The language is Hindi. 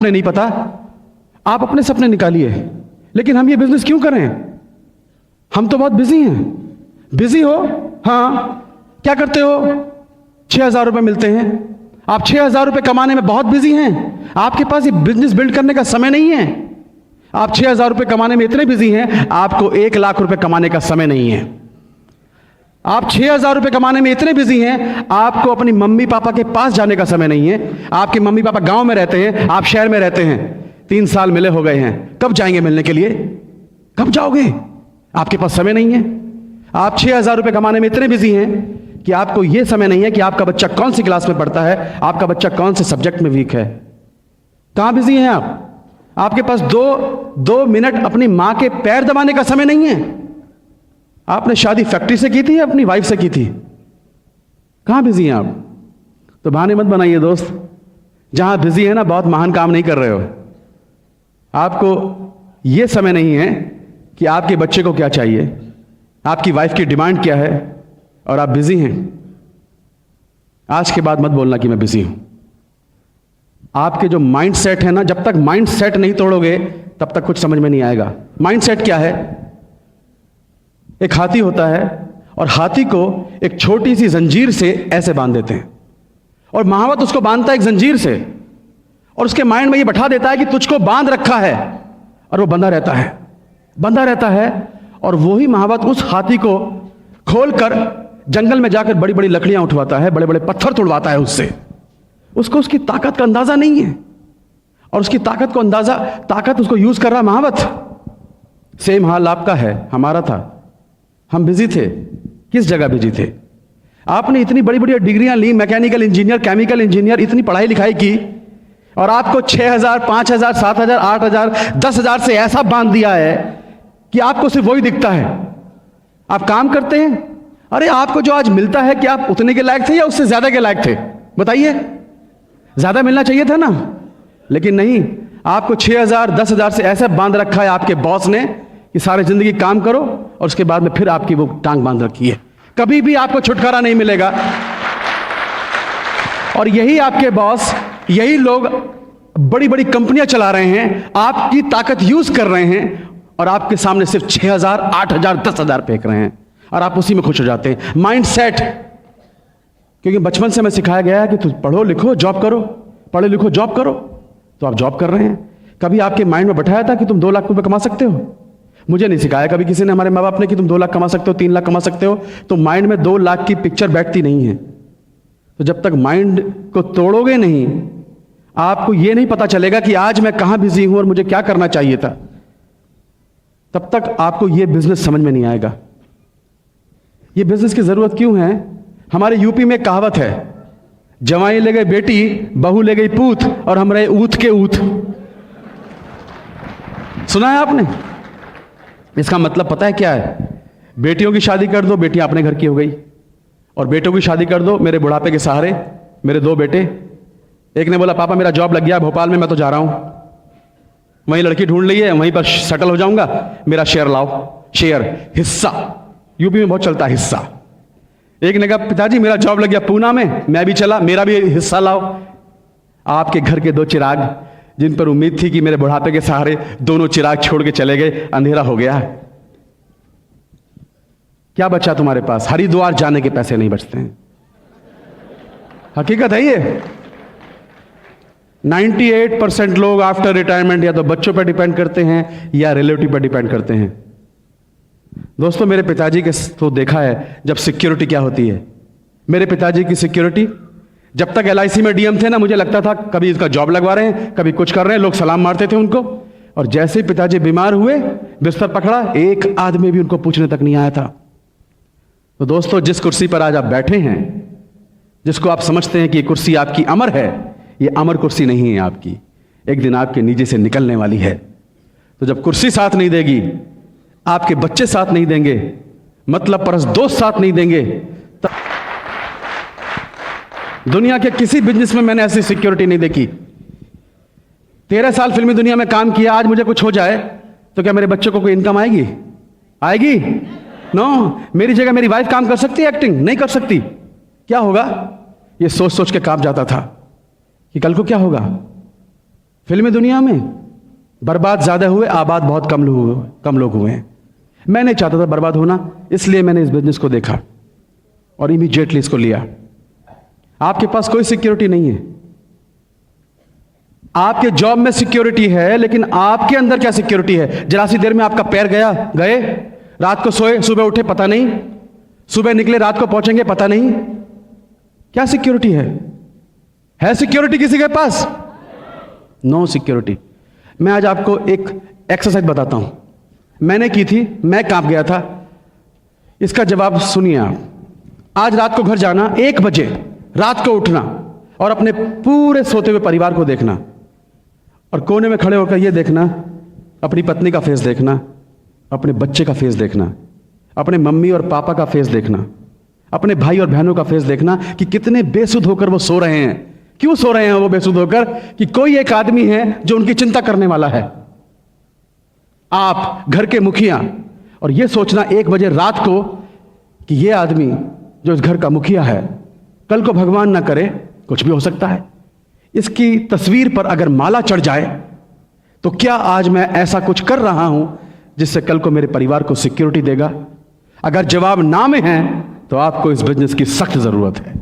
नहीं पता, आप अपने सपने निकालिए। लेकिन हम ये बिजनेस क्यों करें? हम तो बहुत बिजी हैं। बिजी हो? हाँ, क्या करते हो? 6,000 रुपए मिलते हैं। आप 6,000 रुपए कमाने में बहुत बिजी हैं। आपके पास ये बिजनेस बिल्ड करने का समय नहीं है। आप 6,000 रुपए कमाने में इतने बिजी हैं, आपको 1,00,000 रुपए कमाने का समय नहीं है। आप 6,000 रुपए कमाने में इतने बिजी हैं, आपको अपनी मम्मी पापा के पास जाने का समय नहीं है। आपके मम्मी पापा गांव में रहते हैं, आप शहर में रहते हैं। 3 साल मिले हो गए हैं, कब जाएंगे मिलने के लिए? कब जाओगे? आपके पास समय नहीं है। आप 6,000 रुपए कमाने में इतने बिजी हैं कि आपको यह समय नहीं है कि आपका बच्चा कौन सी क्लास में पढ़ता है, आपका बच्चा कौन से सब्जेक्ट में वीक है। कहां बिजी हैं आप? आपके पास दो मिनट अपनी मां के पैर दबाने का समय नहीं है। आपने शादी फैक्ट्री से की थी या अपनी वाइफ से की थी? कहां बिजी हैं आप? तो बहाने मत बनाइए दोस्त। जहां बिजी है ना, बहुत महान काम नहीं कर रहे हो। आपको यह समय नहीं है कि आपके बच्चे को क्या चाहिए, आपकी वाइफ की डिमांड क्या है, और आप बिजी हैं। आज के बाद मत बोलना कि मैं बिजी हूं। आपके जो माइंड सेट है ना, जब तक माइंड सेट नहीं तोड़ोगे तब तक कुछ समझ में नहीं आएगा। माइंड सेट क्या है? एक हाथी होता है और हाथी को एक छोटी सी जंजीर से ऐसे बांध देते हैं, और महावत उसको बांधता है एक जंजीर से, और उसके माइंड में ये बैठा देता है कि तुझको बांध रखा है, और वो बंधा रहता है, बंधा रहता है। और वही महावत उस हाथी को खोलकर जंगल में जाकर बड़ी बड़ी लकड़ियां उठवाता है, बड़े बड़े पत्थर तोड़वाता है उससे। उसको उसकी ताकत का अंदाजा नहीं है, और उसकी ताकत उसको यूज कर रहा महावत। सेम हाल आपका है, हमारा था। हम बिजी थे। किस जगह बिजी थे? आपने इतनी बड़ी बड़ी डिग्रियां ली, मैकेनिकल इंजीनियर, केमिकल इंजीनियर, इतनी पढ़ाई लिखाई की, और आपको 6,000, 5,000, 7,000, 8,000, 10,000 से ऐसा बांध दिया है कि आपको सिर्फ वही दिखता है। आप काम करते हैं, अरे आपको जो आज मिलता है, क्या आप उतने के लायक थे या उससे ज्यादा के लायक थे? बताइए। ज्यादा मिलना चाहिए था ना, लेकिन नहीं। आपको 6,000, 10,000 से ऐसा बांध रखा है आपके बॉस ने कि सारी जिंदगी काम करो, और उसके बाद में फिर आपकी वो टांग बांध रखी है। कभी भी आपको छुटकारा नहीं मिलेगा। और यही आपके बॉस, यही लोग बड़ी बड़ी कंपनियां चला रहे हैं, आपकी ताकत यूज कर रहे हैं, और आपके सामने सिर्फ 6,000, 8,000, 10,000 फेंक रहे हैं, और आप उसी में खुश हो जाते हैं। Mind set. क्योंकि बचपन से मैं सिखाया गया है कि तुम पढ़ो लिखो जॉब करो, पढ़ो लिखो जॉब करो, तो आप जॉब कर रहे हैं। कभी आपके माइंड में बैठाया था कि तुम 2 लाख रुपए कमा सकते हो? मुझे नहीं सिखाया कभी किसी ने, हमारे माँ बाप ने, कि तुम 2 लाख कमा सकते हो, 3 लाख कमा सकते हो। तो माइंड में 2 लाख की पिक्चर बैठती नहीं है। तो जब तक माइंड को तोड़ोगे नहीं, आपको यह नहीं पता चलेगा कि आज मैं कहां बिजी हूं और मुझे क्या करना चाहिए था, तब तक आपको यह बिजनेस समझ में नहीं आएगा। यह बिजनेस की जरूरत क्यों है? हमारे यूपी में कहावत है, जवाई ले गई बेटी, बहू ले गई पूत, और हम रहे ऊत के ऊत। सुना है आपने? इसका मतलब पता है क्या है? बेटियों की शादी कर दो, बेटियां अपने घर की हो गई, और बेटों की शादी कर दो, मेरे बुढ़ापे के सहारे मेरे 2 बेटे। एक ने बोला पापा मेरा जॉब लग गया भोपाल में, मैं तो जा रहा हूं, वहीं लड़की ढूंढ ली है, वहीं पर सेटल हो जाऊंगा, मेरा शेयर लाओ। शेयर, हिस्सा, यूपी में बहुत चलता है हिस्सा। एक ने कहा पिताजी मेरा जॉब लग गया पूना में, मैं भी चला, मेरा भी हिस्सा लाओ। आपके घर के 2 चिराग, जिन पर उम्मीद थी कि मेरे बुढ़ापे के सहारे दोनों चिराग छोड़ के चले गए, अंधेरा हो गया। क्या बचा तुम्हारे पास? हरिद्वार जाने के पैसे नहीं बचते हैं। हकीकत है ये। 98% लोग आफ्टर रिटायरमेंट या तो बच्चों पर डिपेंड करते हैं या रिलेटिव पर डिपेंड करते हैं। दोस्तों, मेरे पिताजी के तो देखा है जब सिक्योरिटी क्या होती है। मेरे पिताजी की सिक्योरिटी, जब तक LIC में DM थे ना, मुझे लगता था कभी इसका जॉब लगवा रहे हैं, कभी कुछ कर रहे हैं, लोग सलाम मारते थे उनको। और जैसे ही पिताजी बीमार हुए, बिस्तर पकड़ा, एक आदमी भी उनको पूछने तक नहीं आया था। तो दोस्तों, जिस कुर्सी पर आज आप बैठे हैं, जिसको आप समझते हैं कि ये कुर्सी आपकी अमर है, ये अमर कुर्सी नहीं है आपकी। एक दिन आपके नीचे से निकलने वाली है। तो जब कुर्सी साथ नहीं देगी, आपके बच्चे साथ नहीं देंगे, मतलब परस दोस्त साथ नहीं देंगे, तब दुनिया के किसी बिजनेस में मैंने ऐसी सिक्योरिटी नहीं देखी। 13 साल फिल्मी दुनिया में काम किया, आज मुझे कुछ हो जाए तो क्या मेरे बच्चों को कोई इनकम आएगी? आएगी? नो। मेरी जगह मेरी वाइफ काम कर सकती है एक्टिंग? नहीं कर सकती। क्या होगा? ये सोच सोच के कांप जाता था कि कल को क्या होगा। फिल्मी दुनिया में बर्बाद ज्यादा हुए, आबाद बहुत कम लोग हुए हैं। मैं नहीं चाहता था बर्बाद होना, इसलिए मैंने इस बिजनेस को देखा और इमीडिएटली इसको लिया। आपके पास कोई सिक्योरिटी नहीं है। आपके जॉब में सिक्योरिटी है, लेकिन आपके अंदर क्या सिक्योरिटी है? जरा सी देर में आपका पैर गए, रात को सोए, सुबह उठे पता नहीं, सुबह निकले रात को पहुंचेंगे पता नहीं। क्या सिक्योरिटी है सिक्योरिटी किसी के पास? No security. मैं आज आपको एक एक्सरसाइज बताता हूं, मैंने की थी, मैं कांप गया था। इसका जवाब सुनिए आप। आज रात को घर जाना, 1 बजे रात को उठना और अपने पूरे सोते हुए परिवार को देखना और कोने में खड़े होकर यह देखना, अपनी पत्नी का फेस देखना, अपने बच्चे का फेस देखना, अपने मम्मी और पापा का फेस देखना, अपने भाई और बहनों का फेस देखना कि कितने बेसुध होकर वो सो रहे हैं। क्यों सो रहे हैं वो बेसुध होकर? कि कोई एक आदमी है जो उनकी चिंता करने वाला है, आप घर के मुखिया। और यह सोचना 1 बजे रात को कि यह आदमी जो इस घर का मुखिया है, कल को भगवान ना करे कुछ भी हो सकता है, इसकी तस्वीर पर अगर माला चढ़ जाए तो क्या आज मैं ऐसा कुछ कर रहा हूं जिससे कल को मेरे परिवार को सिक्योरिटी देगा? अगर जवाब ना में है तो आपको इस बिजनेस की सख्त जरूरत है।